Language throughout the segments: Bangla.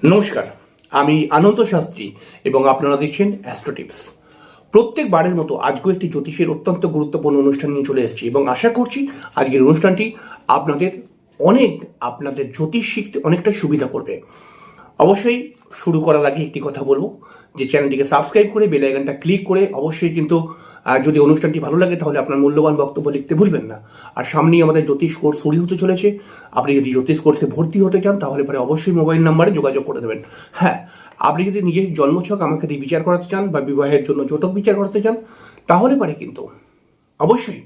নমস্কার, আমি আনন্দ শাস্ত্রী এবং আপনারা দেখছেন অ্যাস্ট্রো টিপস। প্রত্যেকবারের মতো আজকেও একটি জ্যোতিষের অত্যন্ত গুরুত্বপূর্ণ অনুষ্ঠান নিয়ে চলে এসেছি এবং আশা করছি আজকের অনুষ্ঠানটি আপনাদের জ্যোতিষ শিখতে অনেকটা সুবিধা করবে। অবশ্যই শুরু করার আগে একটি কথা বলবো যে চ্যানেলটিকে সাবস্ক্রাইব করে বেল আইকনটা ক্লিক করে অবশ্যই কিন্তু যদি অনুষ্ঠানটি ভালো লাগে তাহলে আপনার মূল্যবান বক্তব্য লিখতে ভুলবেন না। আর সামনেই আমাদের জ্যোতিষ কোর্স শুরু হতে চলেছে। আপনি যদি জ্যোতিষ কোর্সে ভর্তি হতে চান তাহলে পরে অবশ্যই মোবাইল নাম্বারে যোগাযোগ করে দেবেন। হ্যাঁ, আপনি যদি নিজের জন্মছক আমাকে দিয়ে বিচার করাতে চান বা বিবাহের জন্য জটক বিচার করাতে চান তাহলে পারে কিন্তু অবশ্যই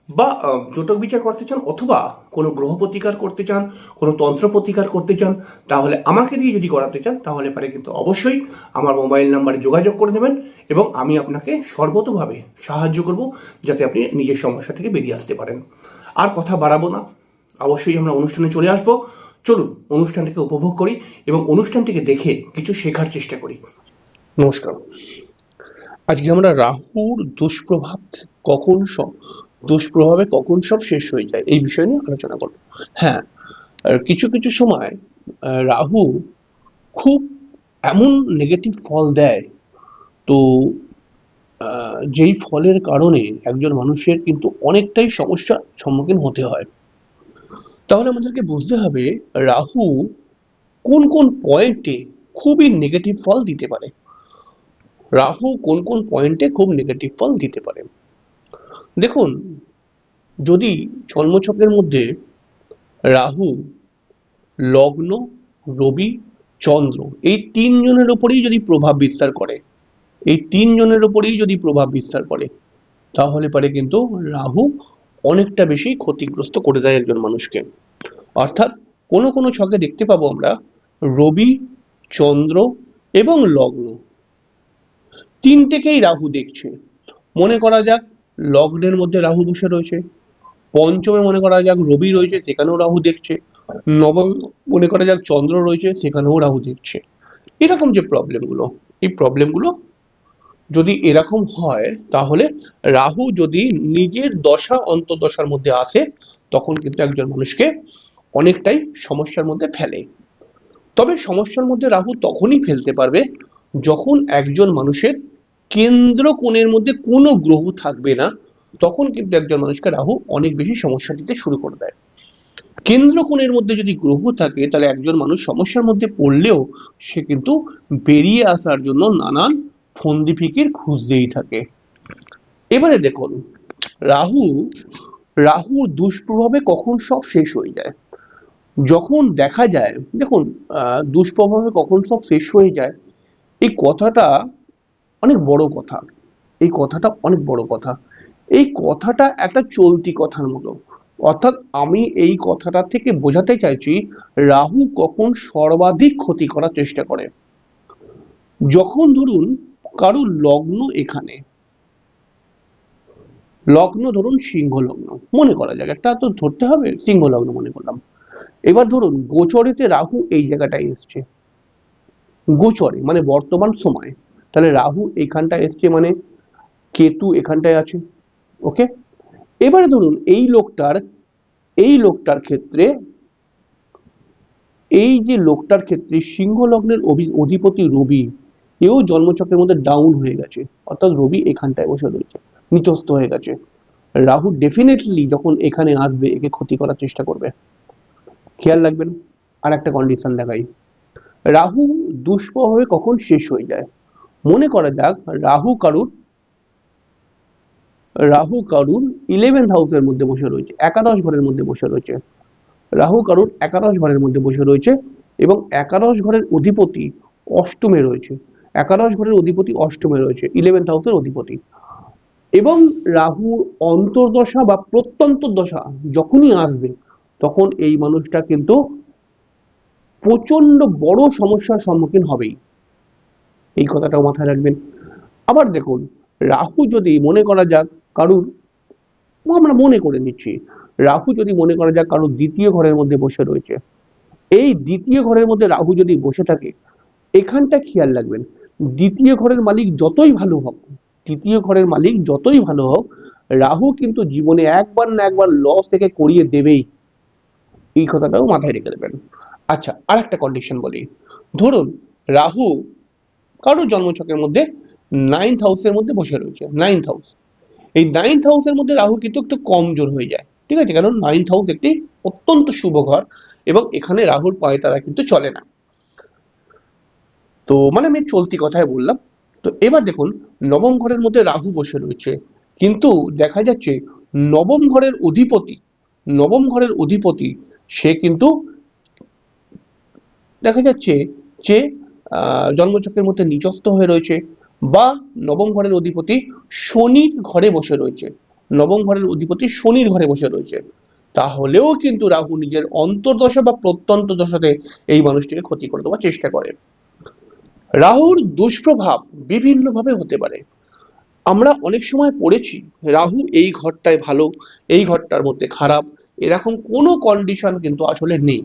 বা জটক বিচার করতে চান অথবা কোনো গ্রহ প্রতিকার করতে চান, কোনো তন্ত্র প্রতিকার করতে চান, তাহলে আমাকে দিয়ে যদি করাতে চান তাহলে পারে কিন্তু অবশ্যই আমার মোবাইল নাম্বারে যোগাযোগ করে নেবেন এবং আমি আপনাকে সর্বতোভাবে সাহায্য করব যাতে আপনি নিজের সমস্যা থেকে বেরিয়ে আসতে পারেন। আর কথা বাড়াবো না, অবশ্যই আমরা অনুষ্ঠানে চলে আসবো। চলুন অনুষ্ঠানটিকে উপভোগ করি এবং অনুষ্ঠানটিকে দেখে কিছু শেখার চেষ্টা করি। নমস্কার, আজকে আমরা রাহুর দুষ্প্রভাবে কখন সব শেষ হয়ে যায় এই বিষয় নিয়ে আলোচনা করব। হ্যাঁ, কিছু কিছু সময় রাহু খুব এমন নেগেটিভ ফল দেয়, তো যেই ফলের কারণে একজন মানুষের কিন্তু অনেকটাই সমস্যার সম্মুখীন হতে হয়। তাহলে আমাদেরকে বুঝতে হবে রাহু কোন কোন পয়েন্টে খুবই নেগেটিভ ফল দিতে পারে। রাহু কোন কোন পয়েন্টে খুব নেগেটিভ ফল দিতে পারে দেখুন, যদি জন্মছকের মধ্যে রাহু, লগ্ন, রবি, চন্দ্র এই তিনজনের উপরেই যদি প্রভাব বিস্তার করে তাহলে পারে কিন্তু রাহু অনেকটা বেশি ক্ষতিগ্রস্ত করে দেয় একজন মানুষকে। অর্থাৎ কোনো কোনো ছকে দেখতে পাবো আমরা রবি, চন্দ্র এবং লগ্ন তিনটেকেই রাহু দেখছে। মনে করা যাক লগ্নের মধ্যে রাহু বসে রয়েছে, পঞ্চমে মনে করা যাক রবি রয়েছে, সেখানেও রাহু দেখছে, নবম মনে করা যাক চন্দ্র রয়েছে, সেখানেও রাহু দেখছে। এরকম যে প্রবলেমগুলো যদি এরকম হয় তাহলে রাহু যদি নিজের দশা অন্তর্দশার মধ্যে আসে তখন কিন্তু একজন মানুষকে অনেকটাই সমস্যার মধ্যে ফেলে। তবে সমস্যার মধ্যে রাহু তখনই ফেলতে পারবে যখন একজন মানুষের কেন্দ্র কোণের মধ্যে কোনো গ্রহ থাকবে না, তখন কিন্তু একজন মানুষকে রাহু অনেক বেশি সমস্যা দিতে শুরু করে দেয়। কেন্দ্র কোণের মধ্যে যদি গ্রহ থাকে তাহলে একজন মানুষ সমস্যার মধ্যে পড়লেও সে কিন্তু বেরিয়ে আসার জন্য নানান ফন্দি ফিকির খুঁজতেই থাকে। এবারে দেখুন রাহুর দুষ্প্রভাবে কখন সব শেষ হয়ে যায়। যখন দেখা যায় দেখুন, দুষ্প্রভাবে কখন সব শেষ হয়ে যায় এই কথাটা অনেক বড় কথা। এই কথাটা একটা চলতি কথার মতো। অর্থাৎ আমি এই কথাটা থেকে বোঝাতে চাইছি রাহু কখন সর্বাধিক ক্ষতি করার চেষ্টা করে। যখন ধরুন কারুর লগ্ন এখানে, লগ্ন ধরুন সিংহ লগ্ন মনে করা যাক, একটা তো ধরতে হবে, সিংহ লগ্ন মনে করলাম। এবার ধরুন গোচরেতে রাহু এই জায়গাটায় এসছে, গোচরে মানে বর্তমান সময়, তাহলে রাহু এখানটায় এসছে মানে কেতু এখানটায় আছে। ওকে, এবারে ধরুন এই লোকটার ক্ষেত্রে সিংহ লগ্নের অধিপতি রবি, এও জন্মচক্রের মধ্যে ডাউন হয়ে গেছে, অর্থাৎ রবি এখানটায় বসে রয়েছে, নিচস্থ হয়ে গেছে। রাহু ডেফিনেটলি যখন এখানে আসবে একে ক্ষতি করার চেষ্টা করবে। খেয়াল রাখবেন। আর একটা কন্ডিশন দেখাই, রাহু দুষ্প্রভাবে কখন শেষ হয়ে যায়। মনে করা যাক রাহু কারুর 11th হাউসের মধ্যে বসে রয়েছে, একাদশ ঘরের মধ্যে বসে রয়েছে। রাহু কারুর একাদশ ঘরের মধ্যে বসে রয়েছে এবং একাদশ ঘরের অধিপতি অষ্টমে রয়েছে, 11th হাউসের অধিপতি। এবং রাহুর অন্তর্দশা বা প্রত্যন্তর দশা যখনই আসবে তখন এই মানুষটা কিন্তু প্রচন্ড বড় সমস্যার সম্মুখীন হবেই, এই কথাটাও মাথায় রাখবেন। আবার দেখুন, রাহু যদি মনে করা যাক কারুর, আমরা মনে করে নিচ্ছি, রাহু যদি মনে করা যাক কারুর দ্বিতীয় ঘরের মধ্যে বসে রয়েছে, এই দ্বিতীয় ঘরের মধ্যে রাহু যদি বসে থাকে, এখানটা খেয়াল রাখবেন, দ্বিতীয় ঘরের মালিক যতই ভালো হোক রাহু কিন্তু জীবনে একবার না একবার লস থেকে করিয়ে দেবেই, এই কথাটাও মাথায় রেখে দেবেন। আচ্ছা, আর একটা কন্ডিশন বলি। ধরুন রাহু কারোর জন্মছকের মধ্যে 9th হাউসের মধ্যে বসে রয়েছে। 9th হাউস, এই 9th হাউসের মধ্যে রাহু কিন্তু একটু কমজোর হয়ে যায়, ঠিক আছে? কারণ 9th হাউস একটি অত্যন্ত শুভ ঘর এবং এখানে রাহুর পায়তারা কিন্তু চলে না। তো মানে আমি চলতি কথায় বললাম। তো এবার দেখুন নবম ঘরের মধ্যে রাহু বসে রয়েছে, কিন্তু দেখা যাচ্ছে নবম ঘরের অধিপতি, নবম ঘরের অধিপতি সে কিন্তু দেখা যাচ্ছে যে জন্মচক্রের মধ্যে নিচস্থ হয়ে রয়েছে, বা নবম ঘরের অধিপতি শনির ঘরে বসে রয়েছে, নবম ঘরের অধিপতি শনির ঘরে বসে রয়েছে। তাহলেও কিন্তু রাহু নিজের অন্তর্দশা বা প্রত্যন্ত দশাতে এই মানুষটিকে ক্ষতি করে দেওয়ার চেষ্টা করে। রাহুর দুষ্প্রভাব বিভিন্নভাবে হতে পারে। আমরা অনেক সময় পড়েছি রাহু এই ঘরটায় ভালো, এই ঘরটার মধ্যে খারাপ, এরকম কোনো কন্ডিশন কিন্তু আসলে নেই।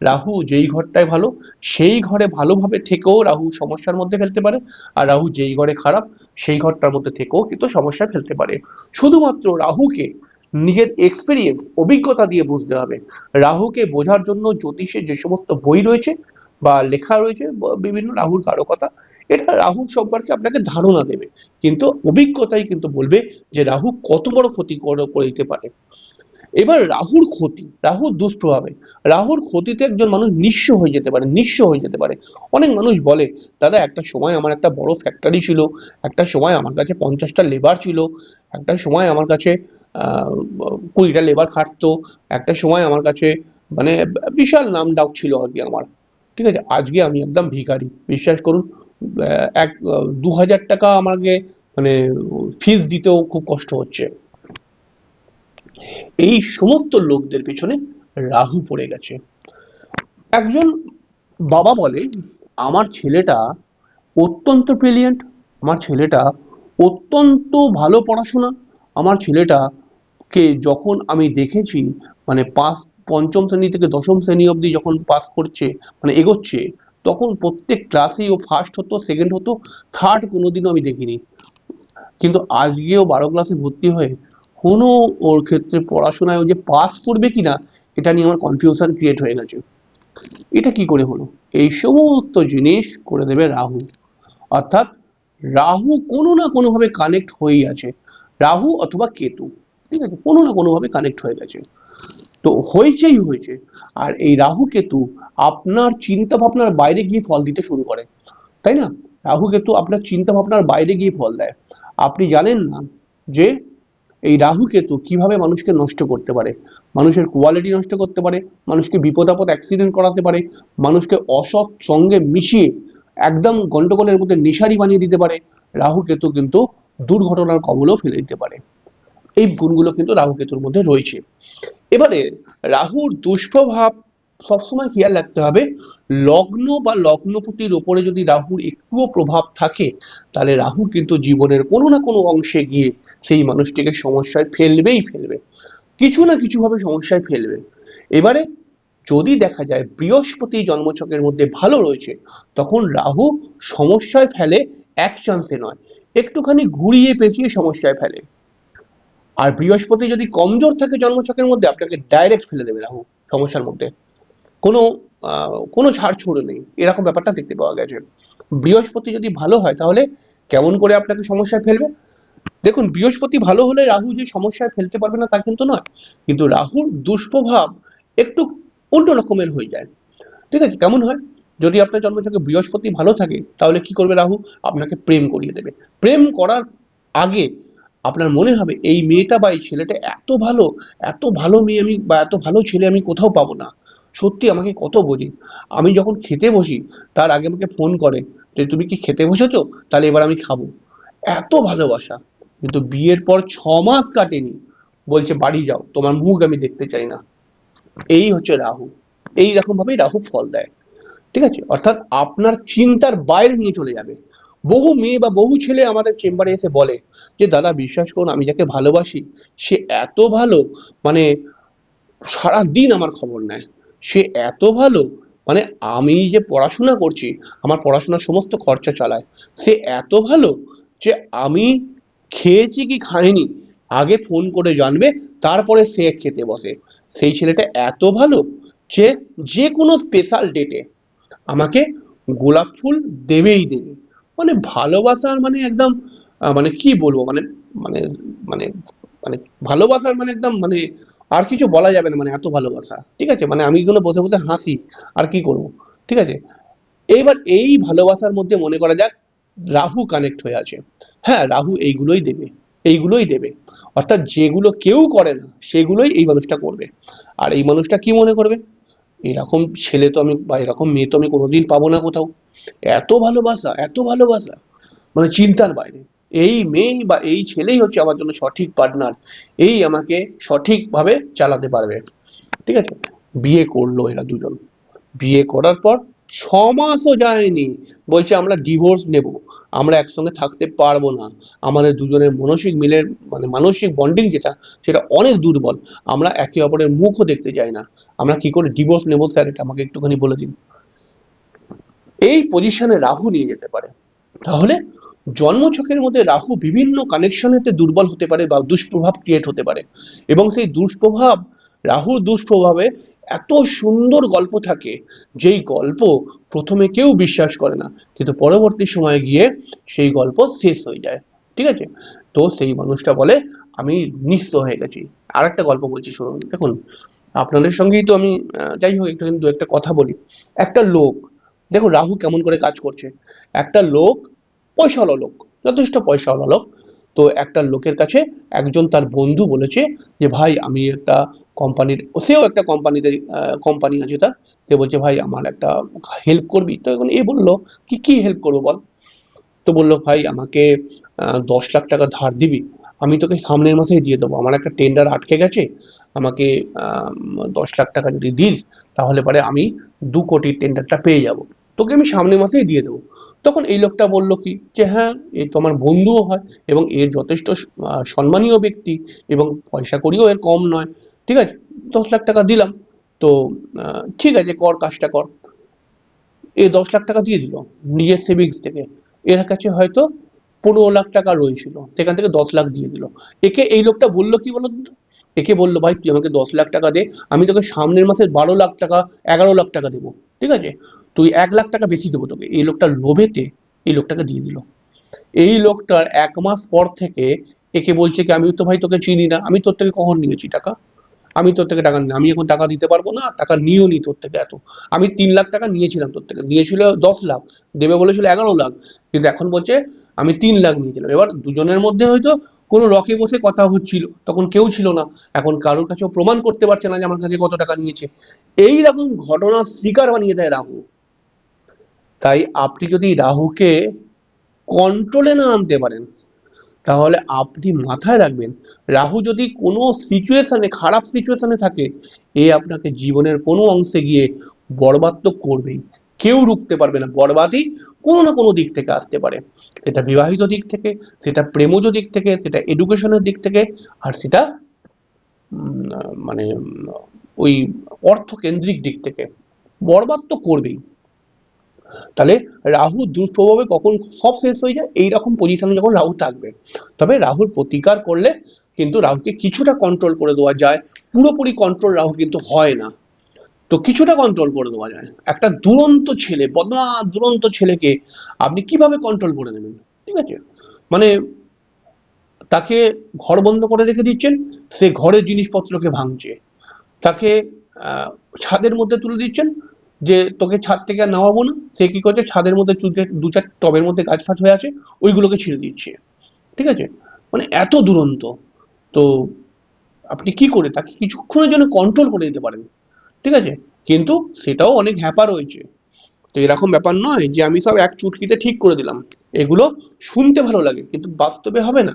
রাহু যেই ঘরটায় ভালো সেই ঘরে ভালোভাবে থেকেও রাহু সমস্যার মধ্যে ফেলতে পারে, আর রাহু যেই ঘরে খারাপ সেই ঘরটার মধ্যে থেকেও কিন্তু সমস্যায় ফেলতে পারে। শুধুমাত্র রাহুকে নিজের এক্সপিরিয়েন্স অভিজ্ঞতা দিয়ে বুঝতে হবে। রাহুকে বোঝার জন্য জ্যোতিষে যে সমস্ত বই রয়েছে বা লেখা রয়েছে বিভিন্ন রাহুর কারকতা, এটা রাহুর সম্পর্কে আপনাকে ধারণা দেবে, কিন্তু অভিজ্ঞতাই কিন্তু বলবে যে রাহু কত বড় ক্ষতি করে দিতে পারে। এবার রাহুর ক্ষতি, রাহুর দুষ্প্রভাবে রাহুর ক্ষতিতে একজন মানুষ নিঃস্ব হয়ে যেতে পারে, নিঃস্ব হয়ে যেতে পারে। অনেক মানুষ বলে দাদা একটা সময় আমার একটা বড় ফ্যাক্টরি ছিল, একটা সময় আমার কাছে 50টা লেবার ছিল, একটা সময় আমার কাছে 20টা লেবার খাটতো, একটা সময় আমার কাছে মানে বিশাল নাম ডাক ছিল আর কি আমার, ঠিক আছে? আজকে আমি একদম ভিখারি, বিশ্বাস করুন। 2000 টাকা আমাকে মানে ফিস দিতেও খুব কষ্ট হচ্ছে। এই সমস্ত লোকদের পিছনে রাহু পড়ে গেছে। একজন বাবা বলে আমার ছেলেটা অত্যন্ত ব্রিলিয়েন্ট, আমার ছেলেটা অত্যন্ত ভালো পড়াশোনা, আমার ছেলেটাকে যখন আমি দেখেছি মানে পঞ্চম শ্রেণী থেকে দশম শ্রেণী অবধি যখন পাস করছে মানে এগোচ্ছে, তখন প্রত্যেক ক্লাসেই ও ফার্স্ট হতো, সেকেন্ড হতো, থার্ড কোনোদিনও আমি দেখিনি। কিন্তু আজকেও 12 ক্লাসে ভর্তি হয়ে কোনো ওর ক্ষেত্রে পড়াশোনায় ও যে পাস করবে কিনা এটা নিয়ে আমার কনফিউশন ক্রিয়েট হয়ে গেছে। এটা কি করে হলো? এই সমস্ত জিনিস করে দেবে রাহু। অর্থাৎ রাহু কোনো না কোনোভাবে কানেক্ট হয়েই আছে, রাহু অথবা কেতু, ঠিক আছে? কোনো না কোনোভাবে কানেক্ট হয়ে গেছে। তো হয়েছেই হয়েছে। আর এই রাহু কেতু আপনার চিন্তা ভাবনার বাইরে গিয়ে ফল দিতে শুরু করে, তাই না? রাহু কেতু আপনার চিন্তা ভাবনার বাইরে গিয়ে ফল দেয়। আপনি জানেন না যে এই রাহু কেতু কিভাবে মানুষকে নষ্ট করতে পারে, মানুষের কোয়ালিটি নষ্ট করতে পারে, মানুষকে বিপদ আপদ অ্যাক্সিডেন্ট করাতে পারে, মানুষকে অসৎ সঙ্গে মিশিয়ে একদম গন্ডগোলের মধ্যে নেশারি বানিয়ে দিতে পারে। রাহু কেতু কিন্তু দুর্ঘটনার কবলেও ফেলে দিতে পারে। এই গুণগুলো কিন্তু রাহু কেতুর মধ্যে রয়েছে। এবারে রাহুর দুষ্প্রভাব সবসময় খেয়াল রাখতে হবে, লগ্ন বা লগ্নপতির ওপরে যদি রাহুর একটুও প্রভাব থাকে তাহলে রাহু কিন্তু জীবনের কোনো না কোনো অংশে গিয়ে সেই মানুষটিকে সমস্যায় ফেলবেই ফেলবে, কিছু না কিছু ভাবে সমস্যায় ফেলবে। এবারে যদি দেখা যায় বৃহস্পতি জন্মছকের মধ্যে ভালো রয়েছে, তখন রাহু সমস্যায় ফেলে এক চান্সে নয়, একটুখানি ঘুরিয়ে পেঁচিয়ে সমস্যায় ফেলে। আর বৃহস্পতি যদি কমজোর থাকে জন্মছকের মধ্যে আপনাকে ডাইরেক্ট ফেলে দেবে রাহু সমস্যার মধ্যে, কোনো কোনো ছাড়ছুড় নেই, এরকম ব্যাপারটা দেখতে পাওয়া গেছে। বৃহস্পতি যদি ভালো হয় তাহলে কেমন করে আপনাকে সমস্যায় ফেলবে? দেখুন বৃহস্পতি ভালো হলে রাহু যে সমস্যায় ফেলতে পারবে না তা কিন্তু নয়, কিন্তু রাহুর দুষ্প্রভাব একটু অন্য রকমের হয়ে যায়, ঠিক আছে? কেমন হয়? যদি আপনার জন্মছকে বৃহস্পতি ভালো থাকে তাহলে কি করবে রাহু? আপনাকে প্রেম করিয়ে দেবে। প্রেম করার আগে আপনার মনে হবে এই মেয়েটা বা এই ছেলেটা এত ভালো মেয়ে আমি বা এত ভালো ছেলে আমি কোথাও পাবো না, সত্যি আমাকে কত বোঝে। আমি যখন খেতে বসি তার আগে আমাকে ফোন করে যে তুমি কি খেতে বসেছো, তাহলে এবার আমি খাবো। এত ভালোবাসা। কিন্তু বিয়ের পর 6 মাস কাটেনি, বলছে বাড়ি যাও, তোমার মুখ আমি দেখতে চাই না। এই হচ্ছে রাহু। এই রকম ভাবেই রাহু ফল দেয়, ঠিক আছে? অর্থাৎ আপনার চিন্তার বাইরে নিয়ে চলে যাবে। বহু মেয়ে বা বহু ছেলে আমাদের চেম্বারে এসে বলে যে দাদা বিশ্বাস করুন আমি যাকে ভালোবাসি সে এত ভালো, মানে সারাদিন আমার খবর নেয়, সে এত ভালো, মানে আমি যে পড়াশোনা করছি আমার পড়াশোনার সমস্ত খরচা চালায়, সে এত ভালো যে আমি খেয়েছি কি খাইনি আগে ফোন করে জানবে, তারপরে সে খেতে বসে। সেই ছেলেটা এত ভালো যে যে কোনো স্পেশাল ডেটে আমাকে গোলাপ ফুল দেবেই দেবে। মানে ভালোবাসার মানে একদম মানে কি বলবো মানে মানে মানে মানে ভালোবাসার মানে একদম মানে আর কিছু বলা যাবে না, মানে এত ভালোবাসা। ঠিক আছে, মানে আমি এগুলো বসে বসে হাসি, আর কি করব। ঠিক আছে, এইবার এই ভালোবাসার মধ্যে মনে করা যাক রাহু কানেক্ট হয়ে আছে। হ্যাঁ, রাহু এইগুলোই দেবে, এইগুলোই দেবে। অর্থাৎ যেগুলো কেউ করে না সেগুলোই এই মানুষটা করবে। আর এই মানুষটা কি মনে করবে, এরকম ছেলে তো আমি বা এরকম মেয়ে তো আমি কোনোদিন পাবো না কোথাও। এত ভালোবাসা, এত ভালোবাসা, মানে চিন্তার বাইরে। এই মেয়ে বা এই ছেলেই হচ্ছে আমার জন্য সঠিক পার্টনার, এই আমাকে সঠিকভাবে চালাতে পারবে। ঠিক আছে, বিয়ে করলো এরা দুজন। বিয়ে করার পর 6 মাসও যায়নি, বলছে আমরা ডিভোর্স নেব, আমরা একসঙ্গে থাকতে পারবো না, আমাদের দুজনের মানসিক মিলের মানে মানসিক বন্ডিং যেটা, সেটা অনেক দুর্বল, আমরা একে অপরের মুখও দেখতে চাই না, আমরা কি করে ডিভোর্স নেবো স্যার, এটা আমাকে একটুখানি বলে দিন। এই পজিশনে রাহু নিয়ে যেতে পারে। তাহলে জন্মছকের মধ্যে রাহু বিভিন্ন কানেকশনেতে দুর্বল হতে পারে বা দুষ্প্রভাব ক্রিয়েট হতে পারে, এবং সেই দুষ্প্রভাব, রাহুর দুষ্প্রভাবে এত সুন্দর গল্প থাকে, যেই গল্প প্রথমে কেউ বিশ্বাস করে না, কিন্তু পরবর্তী সময়ে গিয়ে সেই গল্প শেষ হয়ে যায়। ঠিক আছে, তো সেই মানুষটা বলে আমি নিঃস্ব হয়ে গেছি। আর একটা গল্প বলছি শুনুন। দেখুন, আপনাদের সঙ্গেই তো আমি যাই হোক একটু কিন্তু একটা কথা বলি। একটা লোক, দেখো রাহু কেমন করে কাজ করছে। একটা লোক, পয়সাওয়ালা লোক, যথেষ্ট পয়সাওয়ালা লোক। তো একটা লোকের কাছে একজন তার বন্ধু বলেছে যে ভাই আমি একটা কোম্পানির, সেও একটা কোম্পানিতে কোম্পানি আছে তার, সে বলছে ভাই আমার একটা হেল্প করবি। তো এখন এ বললো কি কি হেল্প করবো বল। তো বললো ভাই আমাকে 10 লাখ টাকা ধার দিবি, আমি তোকে সামনের মাসেই দিয়ে দেবো, আমার একটা টেন্ডার আটকে গেছে, আমাকে 10 লাখ টাকা যদি দিস তাহলে পরে আমি 2 কোটির টেন্ডারটা পেয়ে যাব, তোকে আমি সামনের মাসেই দিয়ে দেবো। তখন এই লোকটা বললো কি যে হ্যাঁ, এ তো আমার বন্ধুও হয় এবং এর যথেষ্ট সম্মানীয় ব্যক্তি এবং পয়সা কড়িও এর কম নয়। ঠিক আছে, 10 লাখ টাকা দিলাম। তো ঠিক আছে, কর কাজটা কর। এ 10 লাখ টাকা দিয়ে দিল নিজের সেভিংস থেকে। এর কাছে হয়তো 15 লাখ টাকা রয়েছিল, সেখান থেকে 10 লাখ দিয়ে দিল। একে এই লোকটা বললো কি বলতো, একে বললো ভাই তুই আমাকে 10 লাখ টাকা দে, আমি তোকে সামনের মাসে 12 লাখ টাকা, 11 লাখ টাকা দেবো। ঠিক আছে, তুই 1 লাখ টাকা বেশি দেবো তোকে। এই লোকটা লোভেতে এই লোকটাকে দিয়ে দিল। এই লোকটার 1 মাস পর থেকে একে বলছে কি আমি তো ভাই তোকে চিনি না, আমি তোর থেকে কখন নিয়েছি টাকা, আমি তোর থেকে টাকা নিই, আমি এখন টাকা দিতে পারবো না, টাকা নিও নি তোর থেকে এত, আমি 3 লাখ টাকা নিয়েছিলাম তোর থেকে, নিয়েছিল 10 লাখ, দেবে বলেছিল 11 লাখ, কিন্তু এখন বলছে আমি 3 লাখ নিয়েছিলাম। এবার দুজনের মধ্যে হয়তো কোনো রকে বসে কথা হচ্ছিল, তখন কেউ ছিল না, এখন কারোর কাছেও প্রমাণ করতে পারছে না যে আমার কাছে কত টাকা নিয়েছে। এই রকম ঘটনার শিকার বানিয়ে দেয় রাহু। তাই আপনি যদি রাহুকে কন্ট্রোলে না আনতে পারেন, তাহলে আপনি মাথায় রাখবেন রাহু যদি কোনো সিচুয়েশনে, খারাপ সিচুয়েশনে থাকে, এ আপনাকে জীবনের কোনো অংশে গিয়ে বরবাদ তো করবেই। কেউ রুখতে পারবে না, বরবাদই কোনো না কোনো দিক থেকে আসতে পারে। সেটা বিবাহিত দিক থেকে, সেটা প্রেমজ দিক থেকে, সেটা এডুকেশনের দিক থেকে, আর সেটা মানে ওই অর্থকেন্দ্রিক দিক থেকে বরবাদ তো করবেই। তাহলে রাহুর দুষ্প্রভাবে কখন সব শেষ হয়ে যায়, এইরকম পজিশনে যখন রাহু থাকবে। তবে রাহুর প্রতিকার করলে কিন্তু রাহুকে কিছুটা কন্ট্রোল করে দেওয়া যায়, পুরোপুরি কন্ট্রোল রাহু কিন্তু হয় না, তো কিছুটা কন্ট্রোল করে দেওয়া যায়। একটা দুরন্ত ছেলে, বদমাশ দুরন্ত ছেলেকে আপনি কিভাবে কন্ট্রোল করে নেবেন। ঠিক আছে, মানে তাকে ঘর বন্ধ করে রেখে দিচ্ছেন, সে ঘরের জিনিসপত্রকে ভাঙছে, তাকে ছাদের মধ্যে তুলে দিচ্ছেন যে তোকে ছাদ থেকে আর নামাবো না, সে কি করছে ছাদের মধ্যে দু চার টবের মধ্যে গাছ ফাছ হয়ে আছে ওইগুলোকে ছিঁড়ে দিচ্ছে। ঠিক আছে, মানে এত দুরন্ত। তো আপনি কি করে তাকে কিছুক্ষণের জন্য কন্ট্রোল করে দিতে পারেন। ঠিক আছে, কিন্তু সেটাও অনেক হ্যাপা রয়েছে। তো এরকম ব্যাপার নয় যে আমি সব এক চুটকিতে ঠিক করে দিলাম, এগুলো শুনতে ভালো লাগে কিন্তু বাস্তবে হবে না।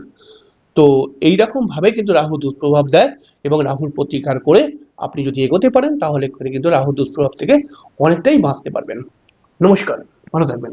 তো এইরকম ভাবে কিন্তু রাহু দুষ্প্রভাব দেয়, এবং রাহুর প্রতিকার করে আপনি যদি এগোতে পারেন তাহলে কিন্তু রাহু দুষ্প্রভাব থেকে অনেকটাই বাঁচতে পারবেন। নমস্কার, ভালো থাকবেন।